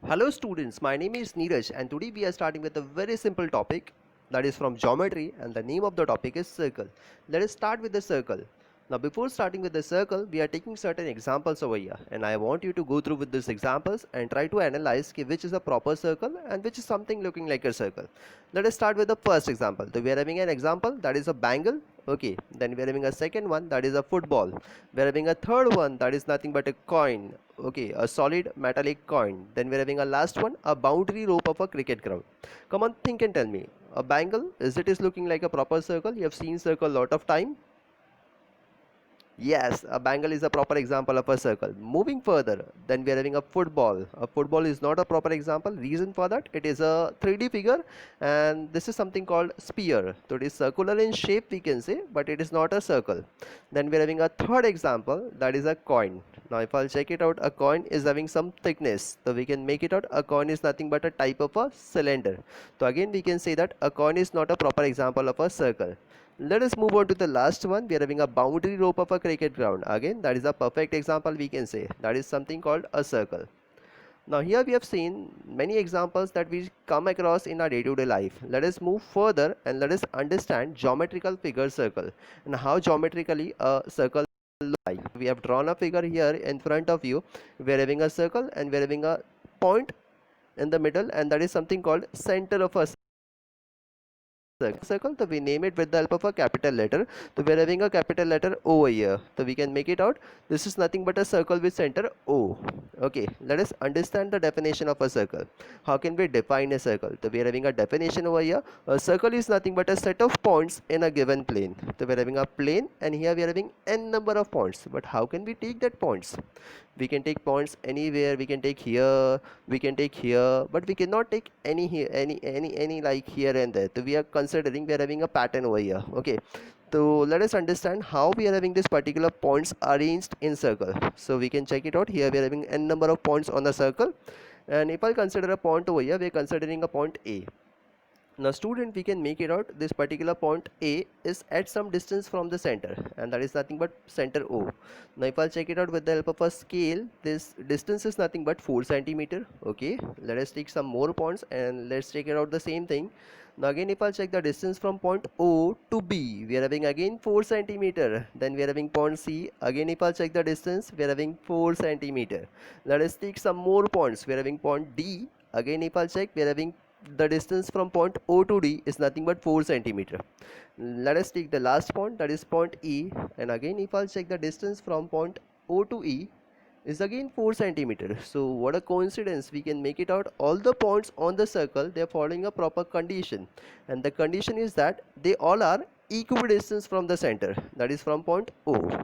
Hello students, my name is Neeraj and today we are starting with a very simple topic that is from geometry and the name of the topic is circle. Let us start with the circle. Now before starting with the circle, we are taking certain examples over here and I want you to go through with these examples and try to analyze which is a proper circle and which is something looking like a circle. Let us start with the first example. So we are having an example that is a bangle. Okay, then we are having a second one that is a football. We are having a third one that is nothing but a coin. Okay, a solid metallic coin. Then we are having a last one, a boundary rope of a cricket ground. Come on, think and tell me. A bangle, is it is looking like a proper circle? You have seen circle lot of time. Yes, a bangle is a proper example of a circle. Moving further, then we are having a football. A football is not a proper example. Reason for that, it is a 3D figure and this is something called sphere. So it is circular in shape we can say, but it is not a circle. Then we are having a third example that is a coin. Now if I'll check it out, a coin is having some thickness. So we can make it out, a coin is nothing but a type of a cylinder. So again we can say that a coin is not a proper example of a circle. Let us move on to the last one. We are having a boundary rope of a cricket ground. Again, that is a perfect example we can say. That is something called a circle. Now here we have seen many examples that we come across in our day-to-day life. Let us move further and let us understand geometrical figure circle and how geometrically a circle looks like. We have drawn a figure here in front of you. We are having a circle and we are having a point in the middle and that is something called center of a circle. So we name it with the help of a capital letter. So we're having a capital letter O here, so we can make it out. This is nothing but a circle with center O. Okay, let us understand the definition of a circle. How can we define a circle? So we're having a definition over here. A circle is nothing but a set of points in a given plane. So we're having a plane and here we are having n number of points, but how can we take that points? We can take points anywhere. We can take here, we can take here, but we cannot take any here, any like here and there. So we are considering we are having a pattern over here. Okay, so let us understand how we are having this particular points arranged in circle. So we can check it out. Here we are having n number of points on the circle, and if I consider a point over here, we are considering a point A. Now student, we can make it out. This particular point A is at some distance from the center and that is nothing but center O. Now if I'll check it out with the help of a scale, this distance is nothing but 4 centimeter. Okay, let us take some more points and let's check it out the same thing. Now again if I'll check the distance from point O to B, we are having again 4 centimeter. Then we are having point C. Again if I'll check the distance, we are having 4 centimeter. Let us take some more points. We are having point D. Again if I'll check, we are having the distance from point O to D is nothing but 4 centimeter. Let us take the last point, that is point E, and again if I'll check the distance from point O to E is again 4 centimeter. So what a coincidence, we can make it out. All the points on the circle, they are following a proper condition, and the condition is that they all are equidistant from the center, that is from point O,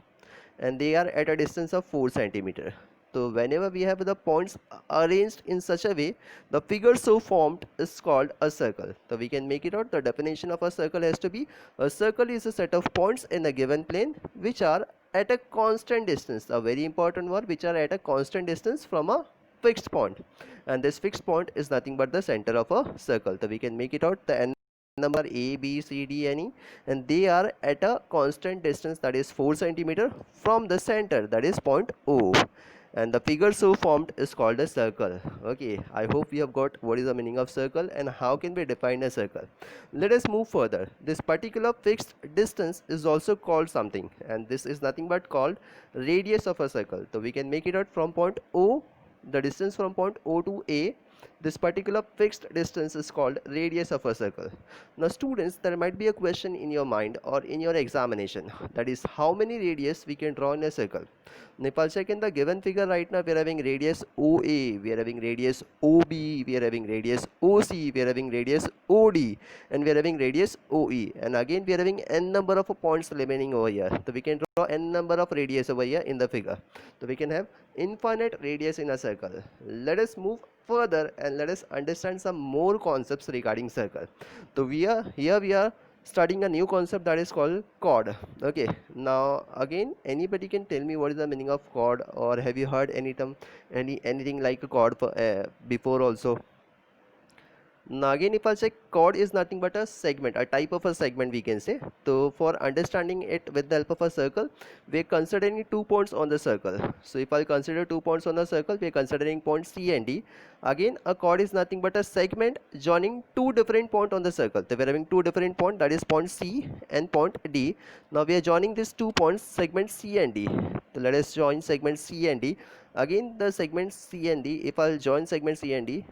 and they are at a distance of 4 centimeter. So whenever we have the points arranged in such a way, the figure so formed is called a circle. So we can make it out. The definition of a circle has to be, a circle is a set of points in a given plane which are at a constant distance, a very important word, which are at a constant distance from a fixed point, and this fixed point is nothing but the center of a circle. So we can make it out. The number A, B, C, D, and E, and they are at a constant distance, that is 4 centimeter from the center, that is point O, and the figure so formed is called a circle. Okay, I hope we have got what is the meaning of circle and how can we define a circle. Let us move further. This particular fixed distance is also called something, and this is nothing but called radius of a circle. So we can make it out from point O, the distance from point O to A. This particular fixed distance is called radius of a circle. Now students, there might be a question in your mind or in your examination, that is how many radius we can draw in a circle. Now if I'll check in the given figure right now, we are having radius OA, we are having radius OB, we are having radius OC, we are having radius OD, and we are having radius OE, and again we are having n number of points remaining over here. So we can draw n number of radius over here in the figure. So we can have infinite radius in a circle. Let us move further and let us understand some more concepts regarding circle. So we are studying a new concept that is called chord. Okay, now again anybody can tell me what is the meaning of chord, or have you heard any term, anything like a chord for, before also? Now again, if I'll check, chord is nothing but a segment, a type of a segment we can say. So for understanding it with the help of a circle, we're considering 2 points on the circle. So if I'll consider 2 points on the circle, we're considering point C and D. Again, a chord is nothing but a segment joining two different points on the circle. So we're having two different points, that is point C and point D. Now we are joining these 2 points, segment C and D. So let us join segment C and D. Again, the segment C and D, if I'll join segment C and D,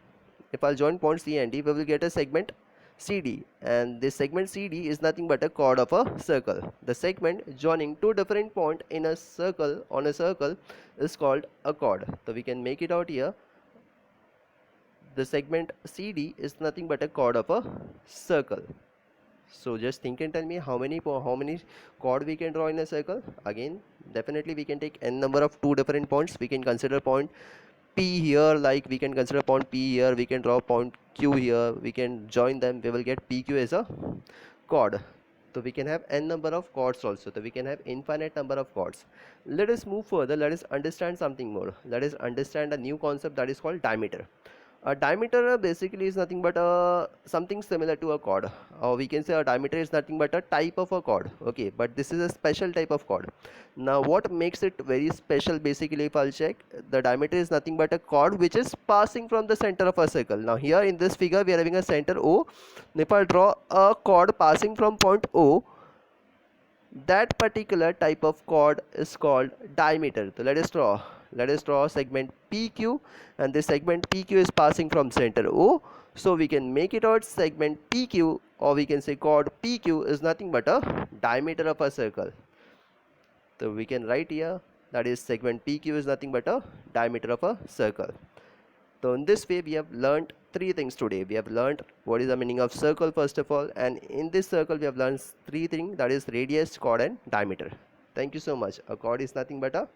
if I'll join point C and D, we will get a segment CD, and this segment CD is nothing but a chord of a circle. The segment joining two different points in a circle on a circle is called a chord. So we can make it out here. The segment CD is nothing but a chord of a circle. So just think and tell me how many chord we can draw in a circle. Again, definitely we can take n number of two different points. We can consider point P here, like we can consider point P here, we can draw point Q here, we can join them, we will get PQ as a chord. So we can have n number of chords also, so we can have infinite number of chords. Let us move further, let us understand something more. Let us understand a new concept that is called diameter. A diameter basically is nothing but something similar to a chord, or we can say a diameter is nothing but a type of a chord. Okay, but this is a special type of chord. Now what makes it very special, basically if I'll check, the diameter is nothing but a chord which is passing from the center of a circle. Now here in this figure we are having a center O. If I draw a chord passing from point O, that particular type of chord is called diameter. So let us draw segment PQ, and this segment PQ is passing from center O. So we can make it out segment PQ, or we can say chord PQ is nothing but a diameter of a circle. So we can write here, that is segment PQ is nothing but a diameter of a circle. So in this way we have learned three things today. We have learned what is the meaning of circle first of all, and in this circle we have learned three things, that is radius, chord and diameter. Thank you so much. A chord is nothing but a